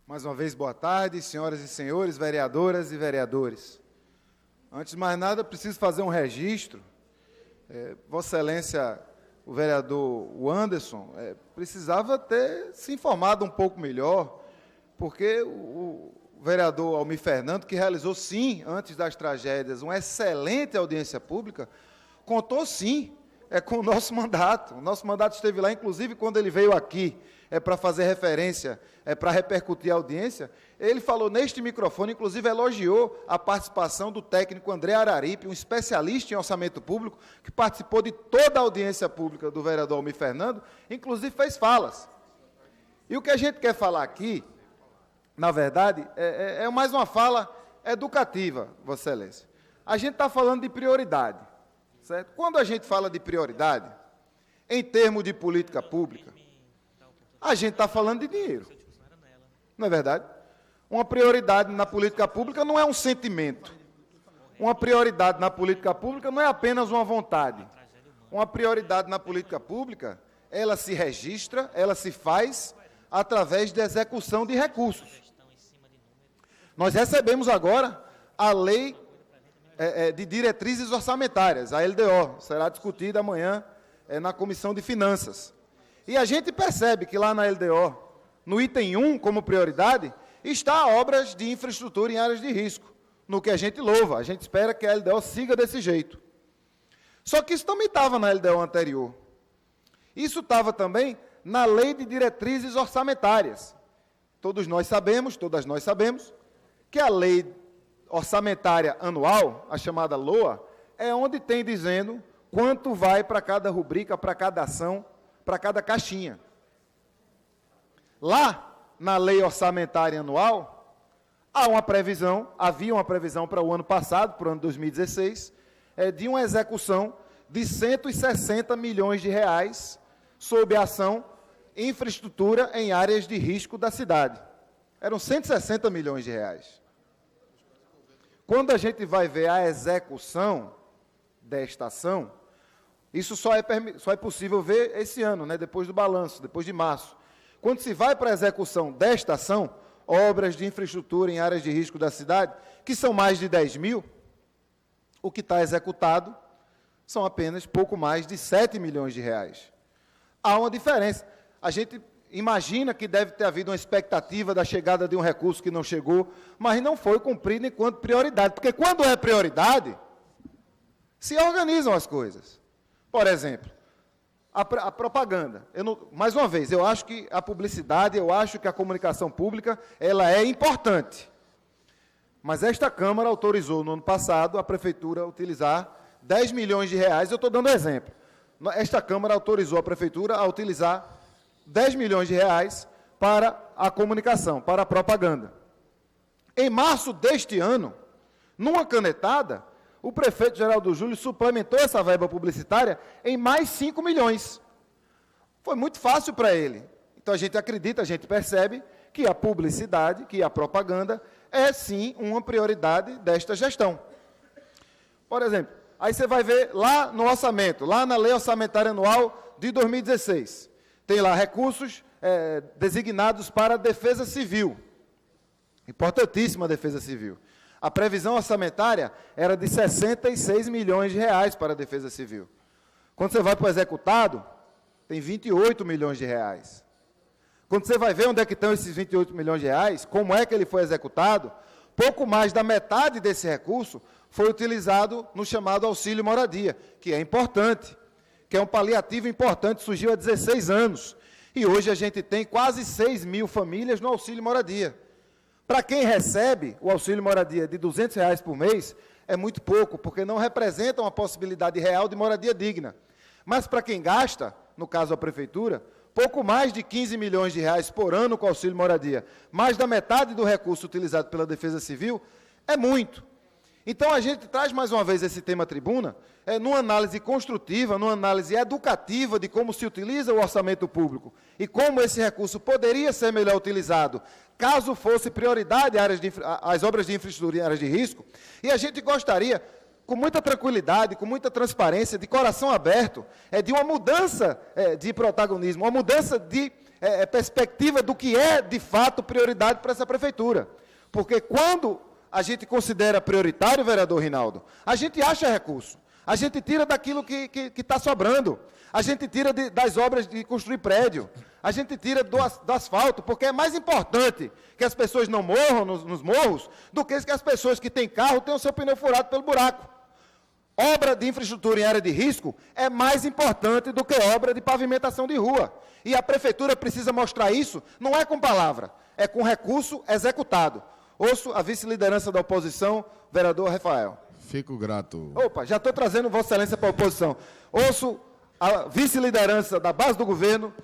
Mais uma vez, boa tarde, senhoras e senhores, vereadoras e vereadores. Antes de mais nada, preciso fazer um registro. Vossa Excelência, o vereador Anderson, precisava ter se informado um pouco melhor, porque o vereador Almir Fernando, que realizou, sim, antes das tragédias, uma excelente audiência pública, contou, sim, com o nosso mandato. O nosso mandato esteve lá, inclusive, quando ele veio aqui, para fazer referência, para repercutir a audiência, ele falou neste microfone, inclusive elogiou a participação do técnico André Araripe, um especialista em orçamento público, que participou de toda a audiência pública do vereador Almir Fernando, inclusive fez falas. E o que a gente quer falar aqui, na verdade, é mais uma fala educativa, Vossa Excelência. A gente está falando de prioridade, certo? Quando a gente fala de prioridade, em termos de política pública, a gente está falando de dinheiro. Não é verdade? Uma prioridade na política pública não é um sentimento. Uma prioridade na política pública não é apenas uma vontade. Uma prioridade na política pública, ela se registra, ela se faz através de execução de recursos. Nós recebemos agora a Lei de Diretrizes Orçamentárias, a LDO, será discutida amanhã na Comissão de Finanças. E a gente percebe que lá na LDO, no item 1, como prioridade, está obras de infraestrutura em áreas de risco, no que a gente louva. A gente espera que a LDO siga desse jeito. Só que isso também estava na LDO anterior. Isso estava também na Lei de Diretrizes Orçamentárias. Todas nós sabemos, que a Lei Orçamentária Anual, a chamada LOA, é onde tem dizendo quanto vai para cada rubrica, para cada ação, para cada caixinha. Lá, na Lei Orçamentária Anual, havia uma previsão para o ano passado, para o ano 2016, de uma execução de 160 milhões de reais sob a ação infraestrutura em áreas de risco da cidade. Eram 160 milhões de reais. Quando a gente vai ver a execução desta ação, isso só é possível ver esse ano, depois do balanço, depois de março. Quando se vai para a execução desta ação, obras de infraestrutura em áreas de risco da cidade, que são mais de 10 mil, o que está executado são apenas pouco mais de 7 milhões de reais. Há uma diferença. A gente imagina que deve ter havido uma expectativa da chegada de um recurso que não chegou, mas não foi cumprido enquanto prioridade. Porque quando é prioridade, se organizam as coisas. Por exemplo, a propaganda. Mais uma vez, eu acho que a publicidade, eu acho que a comunicação pública, ela é importante. Mas esta Câmara autorizou, no ano passado, a Prefeitura a utilizar 10 milhões de reais, eu estou dando exemplo. Esta Câmara autorizou a Prefeitura a utilizar 10 milhões de reais para a comunicação, para a propaganda. Em março deste ano, numa canetada, o prefeito Geraldo Júlio suplementou essa verba publicitária em mais 5 milhões. Foi muito fácil para ele. Então, a gente acredita, a gente percebe que a publicidade, que a propaganda, é, sim, uma prioridade desta gestão. Por exemplo, aí você vai ver lá no orçamento, lá na Lei Orçamentária Anual de 2016, tem lá recursos designados para a Defesa Civil. Importantíssima a Defesa Civil. A previsão orçamentária era de 66 milhões de reais para a Defesa Civil. Quando você vai para o executado, tem 28 milhões de reais. Quando você vai ver onde é que estão esses 28 milhões de reais, como é que ele foi executado, pouco mais da metade desse recurso foi utilizado no chamado auxílio moradia, que é importante, que é um paliativo importante, surgiu há 16 anos. E hoje a gente tem quase 6 mil famílias no auxílio moradia. Para quem recebe o auxílio moradia de R$200 por mês, é muito pouco, porque não representa uma possibilidade real de moradia digna. Mas para quem gasta, no caso a Prefeitura, pouco mais de 15 milhões de reais por ano com auxílio moradia, mais da metade do recurso utilizado pela Defesa Civil, é muito. Então, a gente traz mais uma vez esse tema à tribuna, numa análise construtiva, numa análise educativa de como se utiliza o orçamento público e como esse recurso poderia ser melhor utilizado, caso fosse prioridade as obras de infraestrutura em áreas de risco. E a gente gostaria, com muita tranquilidade, com muita transparência, de coração aberto, de uma mudança de protagonismo, uma mudança de perspectiva do que é, de fato, prioridade para essa prefeitura. Porque quando a gente considera prioritário, vereador Rinaldo, a gente acha recurso. A gente tira daquilo que está sobrando. A gente tira das obras de construir prédio. A gente tira do asfalto, porque é mais importante que as pessoas não morram nos morros do que as pessoas que têm carro tenham seu pneu furado pelo buraco. Obra de infraestrutura em área de risco é mais importante do que obra de pavimentação de rua. E a prefeitura precisa mostrar isso, não é com palavra, é com recurso executado. Ouço a vice-liderança da oposição, vereador Rafael. Fico grato. Opa, já estou trazendo Vossa Excelência para a oposição. Ouço a vice-liderança da base do governo,